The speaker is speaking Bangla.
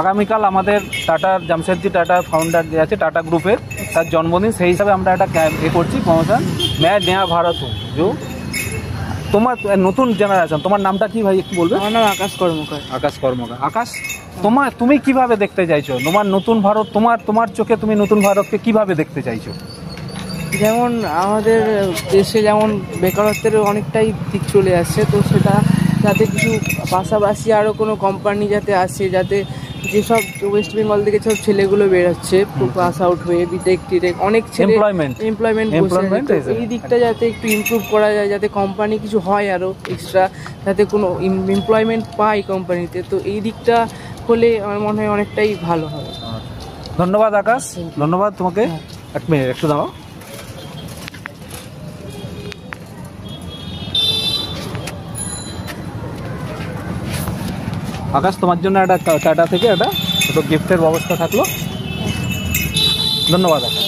আগামীকাল আমাদের টাটার জামশেদজি টাটা ফাউন্ডার যে আছে টাটা গ্রুপের, তার জন্মদিন, সেই হিসাবে আমরা একটা করছি প্রমোশন, मैं नया भारत हूँ जो তোমার নতুন জেনারেশন। তোমার নামটা কি ভাই একটু বলবে? আমার নাম আকাশ কর্মকার। আকাশ কর্মকার। আকাশ, তুমি কিভাবে দেখতে চাইছো তোমার নতুন ভারত? তোমার চোখে তুমি নতুন ভারতকে কিভাবে দেখতে চাইছো? যেমন আমাদের দেশে যেমন বেকারত্বের অনেকটাই দিক চলে আসছে, তো সেটা যাতে কিছু পাশাপাশি আরও কোনো কোম্পানি যাতে আসে, যাতে যেসব ওয়েস্ট বেঙ্গল থেকে সব ছেলেগুলো বেরোচ্ছে পাস আউট হয়ে বিটেক টিটেক, অনেক ছেলে এমপ্লয়মেন্ট, এই দিকটা যাতে একটু ইমপ্রুভ করা যায়, যাতে কোম্পানি কিছু হয় আরও এক্সট্রা, যাতে কোনো এমপ্লয়মেন্ট পায় কোম্পানিতে, তো এই দিকটা হলে আমার মনে হয় অনেকটাই ভালো হবে। ধন্যবাদ আকাশ, ধন্যবাদ তোমাকে। এক মিনিট একটু দাও। আকাশ, তোমার জন্য একটা টাটা থেকে একটা ছোটো গিফটের ব্যবস্থা থাকলো। ধন্যবাদ আকাশ।